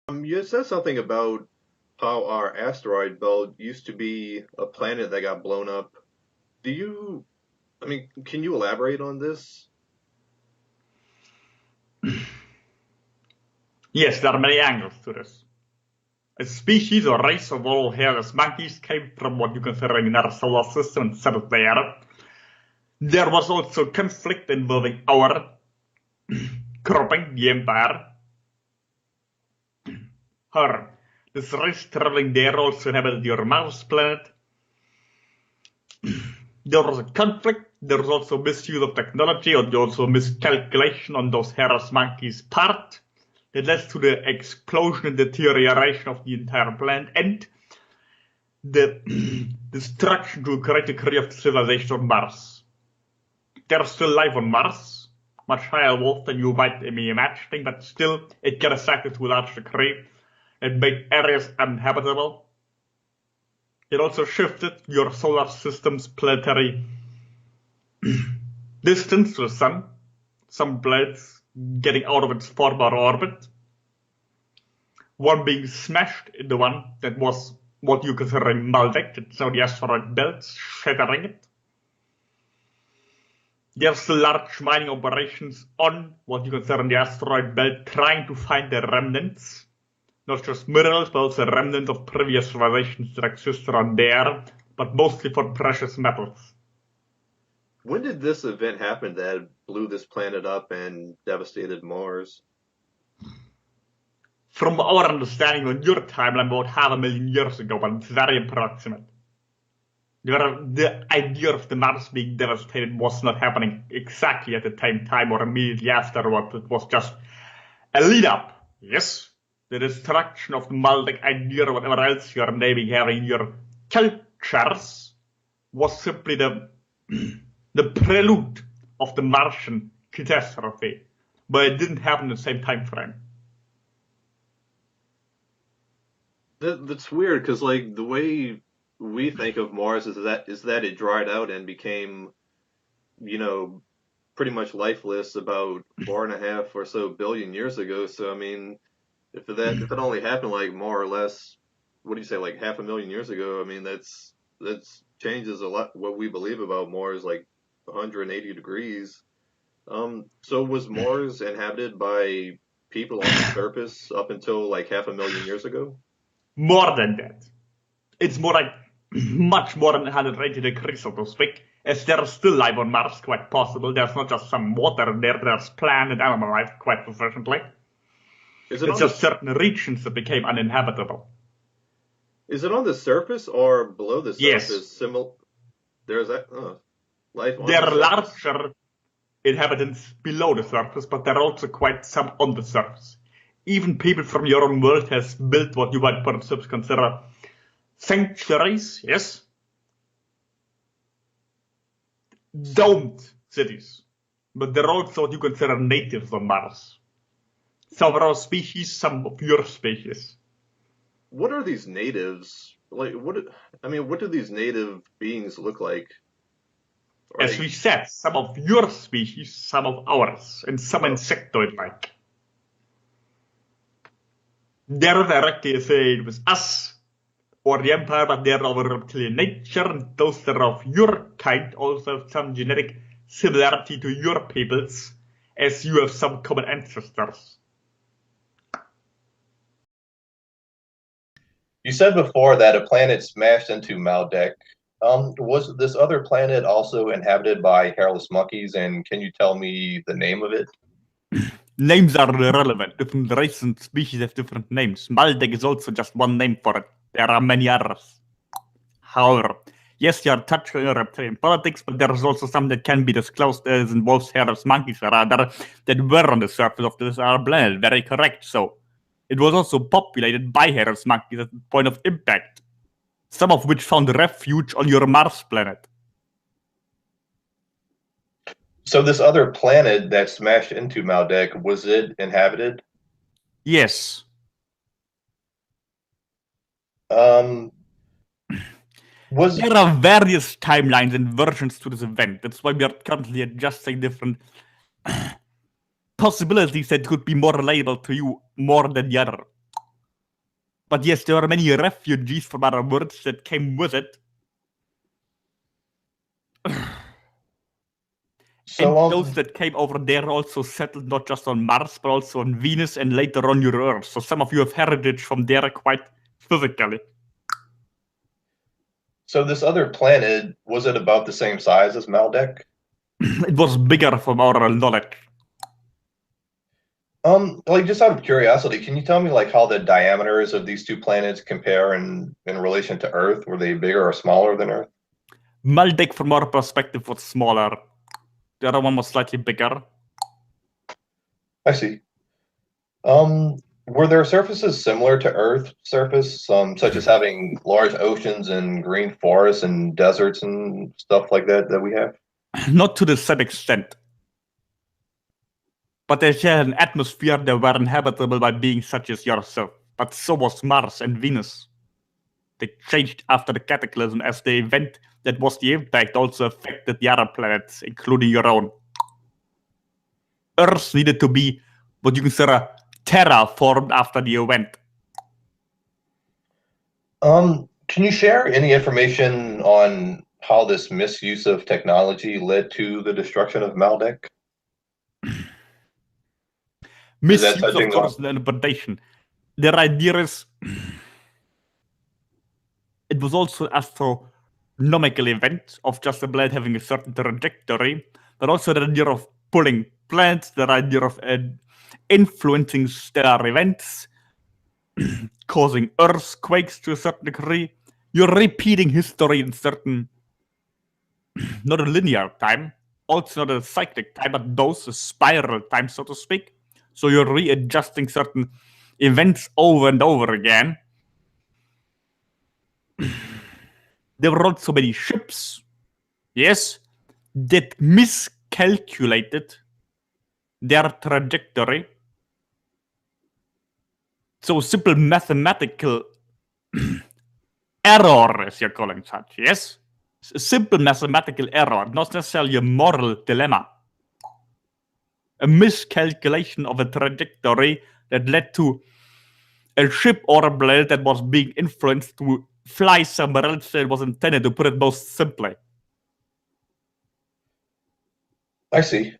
You said something about how our asteroid belt used to be a planet that got blown up. Do you, can you elaborate on this? Yes, there are many angles to this. A species or race of all hairless monkeys came from what you consider in our solar system and settled there. There was also conflict involving our cropping the empire. Her. This race traveling there also inhabited your Mars planet. There was a conflict. There was also misuse of technology or also miscalculation on those hairless monkeys' part that led to the explosion and deterioration of the entire planet and the destruction to a great degree of the civilization on Mars. There's still life on Mars, much higher evolved than you might be imagining, but still it got affected to a large degree. It made areas uninhabitable. It also shifted your solar system's planetary distance to the sun, some planets getting out of its former orbit, one being smashed into one that was what you consider Maldek, it's now the asteroid belt, shattering it. There's large mining operations on what you consider the asteroid belt, trying to find the remnants, not just minerals, but also remnants of previous civilizations that existed on there, but mostly for precious metals. When did this event happen that blew this planet up and devastated Mars? From our understanding on your timeline, about 500,000 years ago, but it's very approximate. The idea of the Mars being devastated was not happening exactly at the same time or immediately afterward. It was just a lead up. Yes, the destruction of the Maldek idea or whatever else you're naming having your cultures was simply the prelude of the Martian catastrophe, but it didn't happen in the same time frame. That's weird because the way we think of Mars is that it dried out and became, you know, pretty much lifeless about 4.5 or so billion years ago. So if it only happened like more or less, what do you say, like 500,000 years ago? That's changes a lot what we believe about Mars, like 180 degrees. So was Mars inhabited by people on the surface up until like 500,000 years ago? More than that. It's more like much more than 180 degrees, so to speak, as there's still life on Mars, quite possible. There's not just some water there, there's plant and animal life quite sufficiently. Is it It's on the just certain regions that became uninhabitable. is it on the surface or below the Yes, surface? There's that life on there the are surface. larger inhabitants below the surface, but there are also quite some on the surface. Even people from your own world has built what you might perhaps consider sanctuaries, yes, domed cities. But they're also what you consider natives on Mars. Some of our species, some of your species. What are these natives like? What do these native beings look like? Are As they? we said, some of your species, some of ours, and some Oh, insectoid-like. They're directly associated with us or the Empire, but they're of a reptilian nature, and those that are of your kind also have some genetic similarity to your peoples, as you have some common ancestors. you said before that a planet smashed into Maldek. Was this other planet also inhabited by hairless monkeys, and can you tell me the name of it? Names are irrelevant. Different races and species have different names. Maldek is also just one name for it. There are many others. However, yes, you are touching on reptilian politics, but there is also some that can be disclosed as involves hairless monkeys or other that were on the surface of this our planet. Very correct. So, it was also populated by hairless monkeys at the point of impact, some of which found refuge on your Mars planet. So this other planet that smashed into Maldek, was it inhabited? Yes, Um, was there are various timelines and versions to this event. That's why we are currently adjusting different possibilities that could be more relatable to you more than the other. But yes, there are many refugees from other worlds that came with it. And So, those that came over there also settled not just on Mars, but also on Venus and later on your Earth. So some of you have heritage from there quite physically. so this other planet, was it about the same size as Maldek? It was bigger from our knowledge. Like just out of curiosity, can you tell me like how the diameters of these two planets compare in relation to Earth? Were they bigger or smaller than Earth? Maldek, from our perspective, was smaller. The other one was slightly bigger. I see. Were there surfaces similar to Earth's surface, such as having large oceans and green forests and deserts and stuff like that that we have? Not to the same extent. But they share an atmosphere that were inhabitable by beings such as yourself. But so was Mars and Venus. They changed after the cataclysm, as the event that was the impact also affected the other planets, including your own. Earth needed to be what you consider terraformed after the event. Can you share any information on how this misuse of technology led to the destruction of Maldek? Misuse of course and interpretation. Their idea is it was also astronomical event of just a planet having a certain trajectory, but also the idea of pulling planets, the idea of influencing stellar events, causing earthquakes to a certain degree. You're repeating history in certain, not a linear time, also not a cyclic time, but those a spiral time, so to speak. So you're readjusting certain events over and over again. There were also many ships, yes, that miscalculated their trajectory. So simple mathematical error, as you're calling such, yes? A simple mathematical error, not necessarily a moral dilemma. A miscalculation of a trajectory that led to a ship or a planet that was being influenced to fly somewhere else than it was intended, to put it most simply. I see.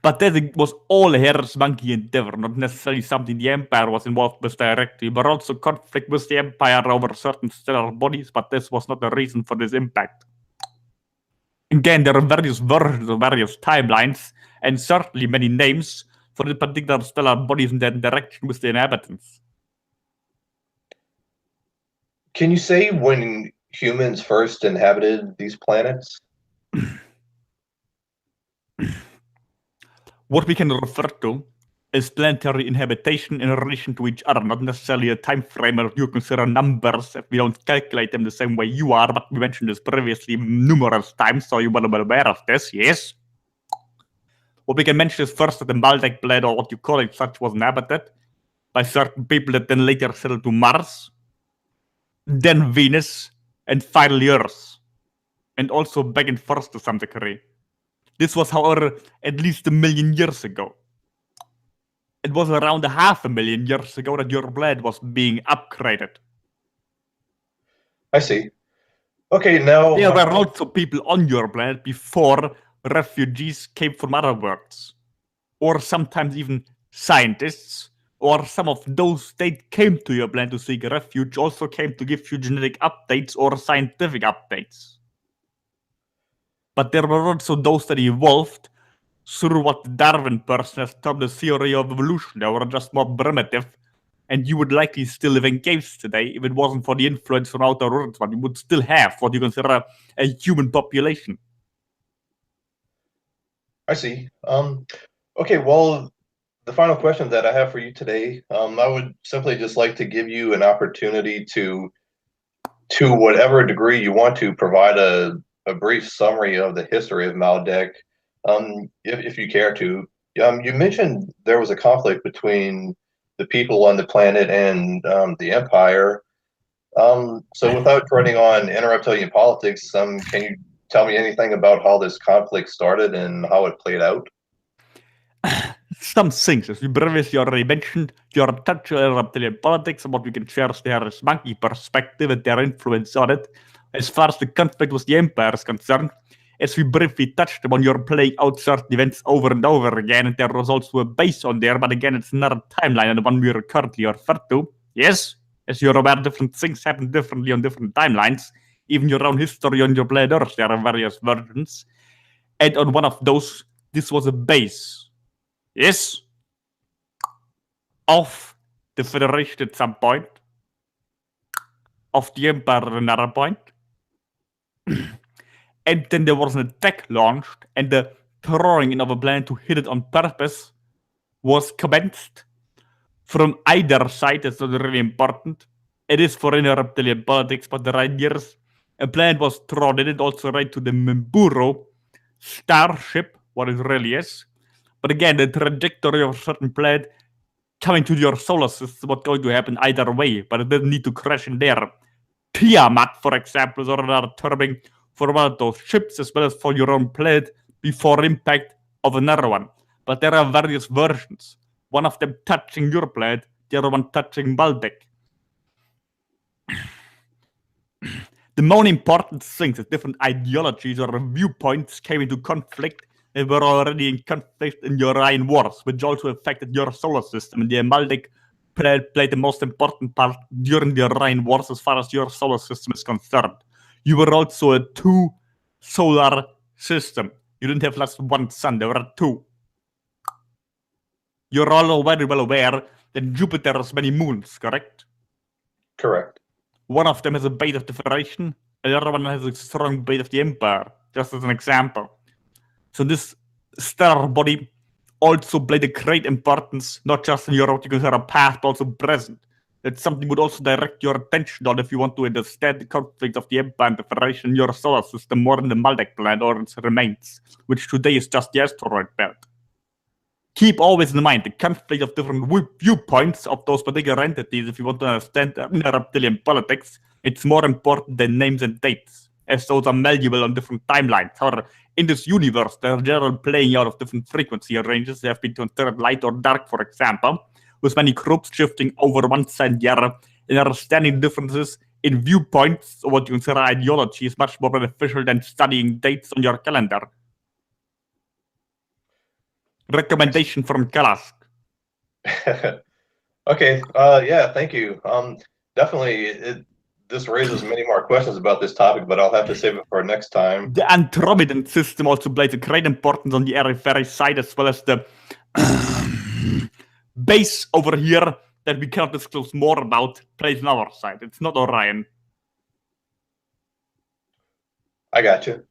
But that was all Harris monkey endeavor, not necessarily something the Empire was involved with directly, but also conflict with the Empire over certain stellar bodies, but this was not the reason for this impact. Again, there are various versions of various timelines, and certainly many names for the particular stellar bodies in their interaction with the inhabitants. Can you say when humans first inhabited these planets? What we can refer to is planetary inhabitation in relation to each other, not necessarily a time frame where you consider numbers if we don't calculate them the same way you are, but we mentioned this previously numerous times, so you will be aware of this, yes? What we can mention is first that the Maldek planet, or what you call it such, was inhabited by certain people that then later settled to Mars, then Venus, and finally Earth, and also back and forth to some degree. This was, however, at least 1 million years ago. It was around 500,000 years ago that your planet was being upgraded. I see. Okay, now There were also people on your planet before refugees came from other worlds, or sometimes even scientists, or some of those that came to your planet to seek refuge also came to give you genetic updates or scientific updates. But there were also those that evolved through what the Darwin person has termed the theory of evolution. They were just more primitive, and you would likely still live in caves today if it wasn't for the influence from outer worlds, but you would still have what you consider a human population. I see. Okay, well, the final question that I have for you today, I would simply just like to give you an opportunity to whatever degree you want to provide a brief summary of the history of Maldek, if you care to. You mentioned there was a conflict between the people on the planet and the Empire. So without treading on interrupting politics, can you tell me anything about how this conflict started and how it played out? some things, as we previously already mentioned, your touch on reptilian politics and what we can share as the Harris Monkey perspective and their influence on it. As far as the conflict with the Empire is concerned, as we briefly touched upon, you're playing out certain events over and over again, and their results were based on there, but again, it's not a timeline and the one we're currently referred to. Yes, as you're aware, different things happen differently on different timelines. Even your own history on your planet Earth, there are various versions. And on one of those, this was a base. Yes? Of the Federation at some point. Of the Empire at another point. And then there was an attack launched, and the throwing in of a plan to hit it on purpose was commenced from either side. That's not really important. It is for inner reptilian politics, but the ideas, a plan was thrown in it also right to the Memburo starship, what it really is. But again, the trajectory of a certain planet coming to your solar system was going to happen either way, but it didn't need to crash in there. Tiamat, for example, is another terming for one of those ships, as well as for your own planet before impact of another one. But there are various versions. One of them touching your planet, the other one touching Maldek. The more important things is different ideologies or viewpoints came into conflict and were already in conflict in your Orion Wars, which also affected your solar system. And the Maldek played the most important part during the Orion Wars as far as your solar system is concerned. You were also a two-solar system. You didn't have just one sun, there were two. You're all very well aware that Jupiter has many moons, correct? Correct. One of them has a base of the Federation, and the other one has a strong base of the Empire, just as an example. So this stellar body also played a great importance, not just in your what you consider past, but also present. That's something would also direct your attention on if you want to understand the conflict of the Empire and the Federation in your solar system more than the Maldek planet or its remains, which today is just the asteroid belt. Keep always in mind the conflict of different viewpoints of those particular entities if you want to understand inner reptilian politics. It's more important than names and dates, as those are malleable on different timelines. However, in this universe, there are general playing out of different frequency ranges. They have been considered light or dark, for example, with many groups shifting over one side and the other, and understanding differences in viewpoints or what you consider ideology is much more beneficial than studying dates on your calendar. Recommendation from KALASK. Okay. Yeah. Thank you. Definitely. This raises many more questions about this topic, but I'll have to save it for next time. The Andromedan system also plays a great importance on the Ariferi side, as well as the base over here that we cannot disclose more about plays on our side. It's not Orion. I got you.